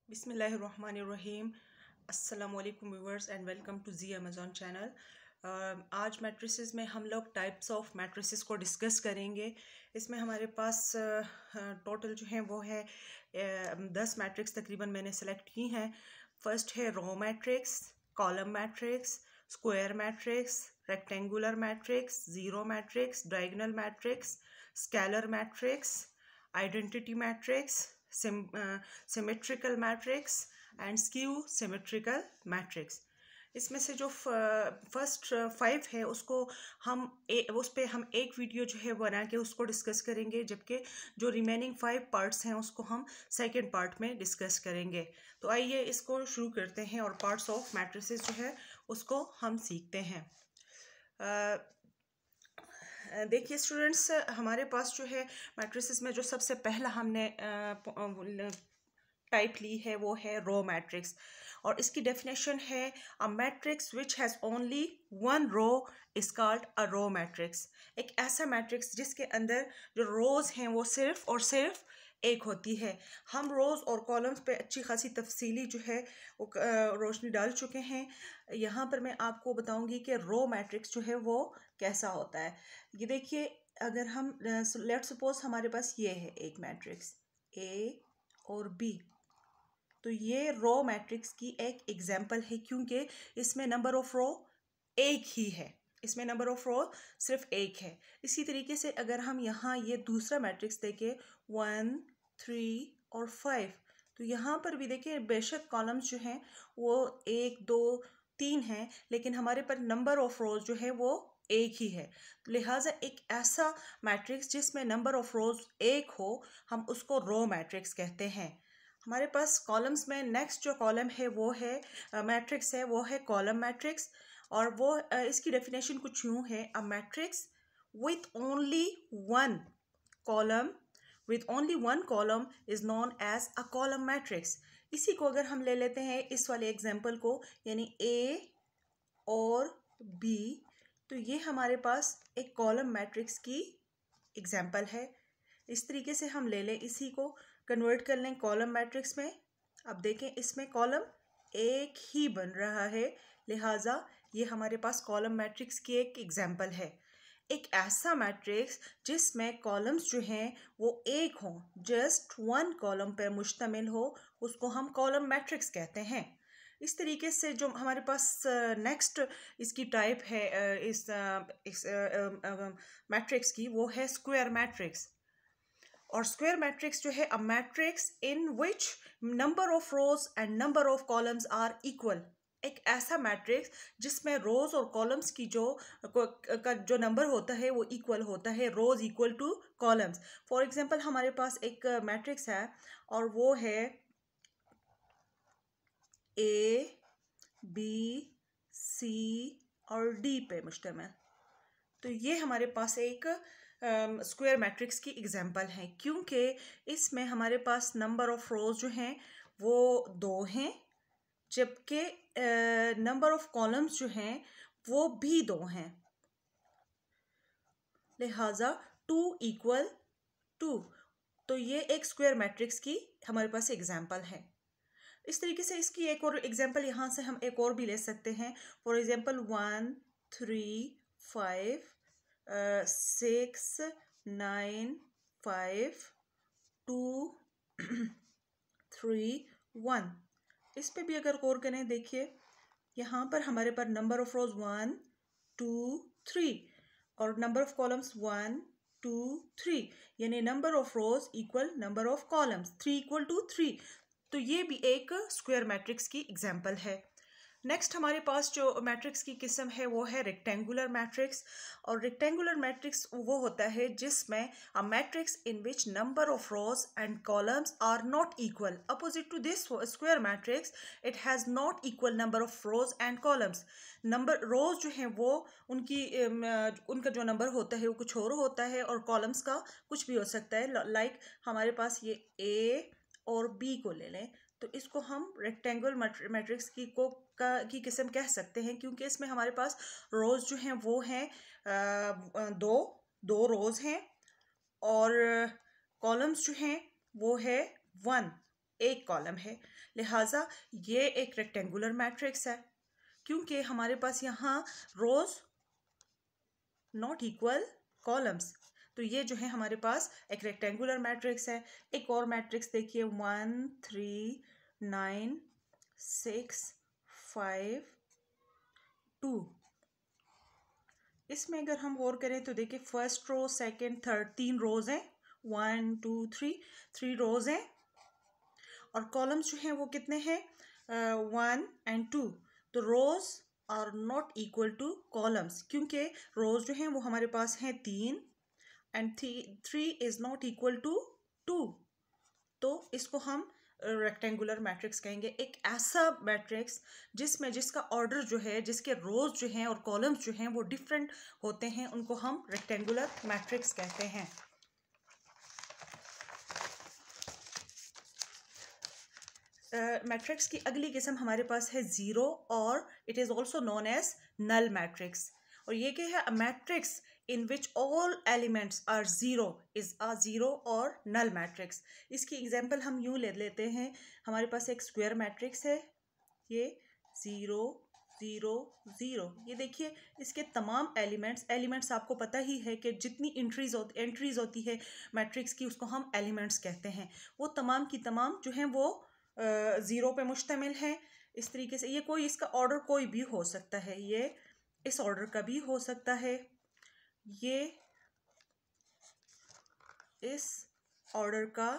बिस्मिल्लाहिर्रहमानिर्रहीम। अस्सलामुअलैकुम viewers and welcome to G Amazon channel. आज मैट्रिसेस में हम लोग टाइप्स ऑफ मैट्रिसेस को डिस्कस करेंगे। इसमें हमारे पास टोटल जो है वो है 10 मैट्रिक्स तकरीबन मैंने सेलेक्ट की हैं। फर्स्ट है row matrix, column matrix, square matrix, rectangular matrix, zero matrix, diagonal matrix, scalar matrix, identity matrix, symmetrical matrix and skew symmetrical matrix. इसमें से जो फर्स्ट 5 है उसको उस पर हम एक वीडियो जो है बना के उसको डिस्कस करेंगे, जबकि जो रिमेनिंग 5 पार्ट्स हैं उसको हम सेकंड पार्ट में डिस्कस करेंगे। तो आइए इसको शुरू करते हैं और पार्ट्स ऑफ मैट्रिसेस जो है उसको हम सीखते हैं। देखिए स्टूडेंट्स, हमारे पास जो है मैट्रिसेस में जो सबसे पहला हमने टाइप ली है वो है रो मैट्रिक्स, और इसकी डेफिनेशन है a matrix which has only one row is called a row matrix. एक ऐसा मैट्रिक्स जिसके अंदर जो रोज़ हैं वो सिर्फ और सिर्फ एक होती है। हम रोज़ और कॉलम्स पे अच्छी खासी तफसीली जो है वो रोशनी डाल चुके हैं। यहाँ पर मैं आपको बताऊंगी कि रो मैट्रिक्स जो है वो कैसा होता है। ये देखिए, अगर हम लेट सपोज हमारे पास ये है एक मैट्रिक्स ए और बी, तो ये रो मैट्रिक्स की एक एग्जांपल है, क्योंकि इसमें नंबर ऑफ रो एक ही है, इसमें नंबर ऑफ रो सिर्फ एक है। इसी तरीके से अगर हम यहाँ ये दूसरा मैट्रिक्स देखें 1, 3 और 5, तो यहाँ पर भी देखिए बेशक कॉलम्स जो हैं वो 1, 2, 3 हैं, लेकिन हमारे पर नंबर ऑफ रोज जो है वो एक ही है। लिहाजा एक ऐसा मैट्रिक्स जिसमें नंबर ऑफ रोज एक हो, हम उसको रो मैट्रिक्स कहते हैं। हमारे पास कॉलम्स में नेक्स्ट जो कॉलम है वो है मैट्रिक्स है, वो है कॉलम मैट्रिक्स, और वो इसकी डेफिनेशन कुछ यूँ है, a matrix with only one column is known as a column matrix. इसी को अगर हम ले लेते हैं इस वाले एग्जांपल को, यानी ए और बी, तो ये हमारे पास एक कॉलम मैट्रिक्स की एग्जांपल है। इस तरीके से हम ले लें, इसी को कन्वर्ट कर लें कॉलम मैट्रिक्स में। अब देखें इसमें कॉलम एक ही बन रहा है, लिहाजा ये हमारे पास कॉलम मैट्रिक्स की एक एग्जांपल है। एक ऐसा मैट्रिक्स जिसमें कॉलम्स जो हैं वो एक हों, जस्ट वन कॉलम पर मुश्तमिल हो, उसको हम कॉलम मैट्रिक्स कहते हैं। इस तरीके से जो हमारे पास नेक्स्ट इसकी टाइप है इस मैट्रिक्स की, वो है स्क्वायर मैट्रिक्स। और स्क्वायर मैट्रिक्स जो है a matrix in which number of rows and number of columns are equal. एक ऐसा मैट्रिक्स जिसमें रोज और कॉलम्स की जो नंबर होता है वो इक्वल होता है, rows equal to columns. For example हमारे पास एक मैट्रिक्स है और वो है ए, बी, सी और डी पे मुश्तमिल। तो ये हमारे पास एक स्क्वायर मैट्रिक्स की एग्जांपल है, क्योंकि इसमें हमारे पास नंबर ऑफ रोज जो हैं वो 2 हैं, जबकि नंबर ऑफ कॉलम्स जो हैं वो भी 2 हैं, लिहाजा 2 इक्वल 2। तो ये एक स्क्वायर मैट्रिक्स की हमारे पास एग्जांपल है। इस तरीके से इसकी एक और एग्जांपल यहाँ से हम एक और भी ले सकते हैं। For example 1, 3, 5, 6, 9, 5, 2, 3, 1। इस पे भी अगर गौर करें, देखिए यहाँ पर हमारे पास नंबर ऑफ रोज 1, 2, 3 और नंबर ऑफ कॉलम्स 1, 2, 3, यानी number of rows equal number of columns, 3 equal to 3। तो ये भी एक स्क्वायर मैट्रिक्स की एग्जांपल है। नेक्स्ट हमारे पास जो मैट्रिक्स की किस्म है वो है रेक्टेंगुलर मैट्रिक्स। और रेक्टेंगुलर मैट्रिक्स वो होता है जिसमें a matrix in which number of rows and columns are not equal. Opposite to this square matrix, it has not equal number of rows and columns. Number रोज जो हैं वो उनका जो नंबर होता है वो कुछ और होता है, और कॉलम्स का कुछ भी हो सकता है। लाइक हमारे पास ये ए और बी को ले लें, तो इसको हम रेक्टेंगुलर मैट्रिक्स की किस्म कह सकते हैं, क्योंकि इसमें हमारे पास रोज जो हैं वो हैं दो रोज हैं, और कॉलम्स जो हैं वो है 1। एक कॉलम है, लिहाजा ये एक रेक्टेंगुलर मैट्रिक्स है क्योंकि हमारे पास यहाँ रोज नॉट इक्वल कॉलम्स, तो ये जो है हमारे पास एक रेक्टेंगुलर मैट्रिक्स है। एक और मैट्रिक्स देखिए 1 3 9 6 5 2। इसमें अगर हम गौर करें तो देखिए फर्स्ट रो सेकंड थर्ड 3 रोज हैं, 1 2 3 रोज हैं और कॉलम्स जो हैं वो कितने हैं 1 एंड 2। तो rows are not equal to columns क्योंकि रोज जो हैं वो हमारे पास हैं 3 and 3 is not equal to 2, तो इसको हम रेक्टेंगुलर मैट्रिक्स कहेंगे। एक ऐसा मैट्रिक्स जिसका ऑर्डर जो है, जिसके रोज जो हैं और कॉलम्स जो हैं वो डिफरेंट होते हैं, उनको हम रेक्टेंगुलर मैट्रिक्स कहते हैं। मैट्रिक्स की अगली किस्म हमारे पास है ज़ीरो और it is also known as null matrix. और ये क्या है, a matrix in which all elements are zero is a zero और नल मैट्रिक्स। इसकी एग्जांपल हम यूँ ले लेते हैं, हमारे पास एक स्क्वायर मैट्रिक्स है, ये 0 0 0। ये देखिए इसके तमाम एलिमेंट्स आपको पता ही है कि जितनी एंट्रीज होती है मैट्रिक्स की उसको हम एलिमेंट्स कहते हैं। वो तमाम की तमाम जो हैं वो ज़ीरो पे मुश्तमिल है। इस तरीके से ये कोई इसका ऑर्डर कोई भी हो सकता है, ये इस ऑर्डर का भी हो सकता है, ये इस ऑर्डर का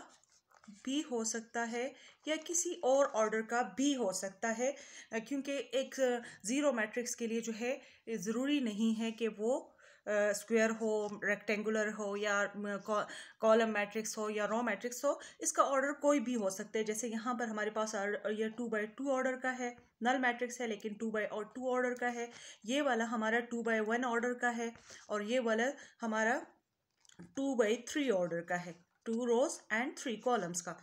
भी हो सकता है या किसी और ऑर्डर का भी हो सकता है क्योंकि एक ज़ीरो मैट्रिक्स के लिए जो है ज़रूरी नहीं है कि वो स्क्वायर हो, रेक्टेंगुलर हो या कॉलम मैट्रिक्स हो या रो मैट्रिक्स हो। इसका ऑर्डर कोई भी हो सकता है। जैसे यहाँ पर हमारे पास ये 2x2 ऑर्डर का है, नल मैट्रिक्स है लेकिन 2x2 ऑर्डर का है। ये वाला हमारा 2x1 ऑर्डर का है और ये वाला हमारा 2x3 ऑर्डर का है, 2 रोज एंड 3 कॉलम्स का।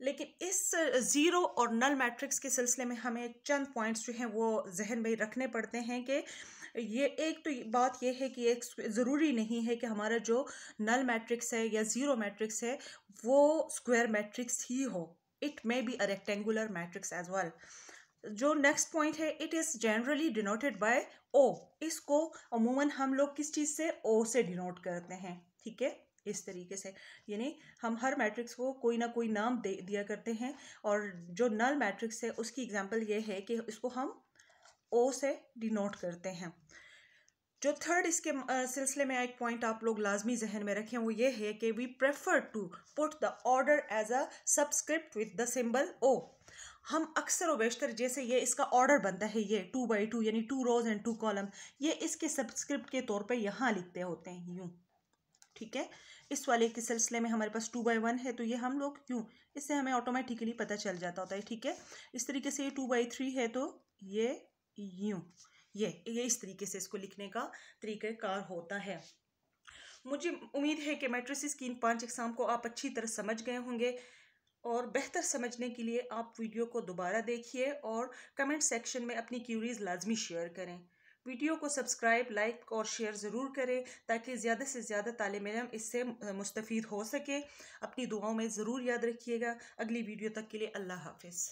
लेकिन इस ज़ीरो और नल मैट्रिक्स के सिलसिले में हमें चंद पॉइंट्स जो हैं वो जहन में रखने पड़ते हैं कि ये एक तो बात ये है कि एक ज़रूरी नहीं है कि हमारा जो नल मैट्रिक्स है या ज़ीरो मैट्रिक्स है वो स्क्वायर मैट्रिक्स ही हो, it may be a rectangular matrix as well. जो नेक्स्ट पॉइंट है, it is generally denoted by O. इसको अमूमन हम लोग किस चीज़ से, ओ से डिनोट करते हैं, ठीक है, इस तरीके से। यानी हम हर मैट्रिक्स को कोई ना कोई नाम दिया करते हैं और जो नल मैट्रिक्स है उसकी एग्जांपल ये है कि इसको हम ओ से डिनोट करते हैं। जो थर्ड इसके सिलसिले में एक पॉइंट आप लोग लाजमी जहन में रखें वो ये है कि we prefer to put the order as a subscript with the symbol O. हम अक्सर व बेशतर जैसे ये इसका ऑर्डर बनता है, ये 2x2 यानी 2 रोज एंड 2 कॉलम, ये इसके सबस्क्रिप्ट के तौर पे यहाँ लिखते होते हैं यूँ, ठीक है। इस वाले के सिलसिले में हमारे पास 2x1 है तो ये हम लोग यूँ, इससे हमें ऑटोमेटिकली पता चल जाता होता है, ठीक है। इस तरीके से ये 2x3 है तो ये यूँ, ये इस तरीके से इसको लिखने का तरीक़ाकार होता है। मुझे उम्मीद है कि मैट्रिसेस की इन 5 अक़साम को आप अच्छी तरह समझ गए होंगे और बेहतर समझने के लिए आप वीडियो को दोबारा देखिए और कमेंट सेक्शन में अपनी क्यूरीज लाजमी शेयर करें। वीडियो को सब्सक्राइब, लाइक और शेयर ज़रूर करें ताकि ज़्यादा से ज़्यादा तालिब इल्म इससे मुस्तफ़ीद हो सके। अपनी दुआओं में ज़रूर याद रखिएगा। अगली वीडियो तक के लिए अल्लाह हाफ़िज़।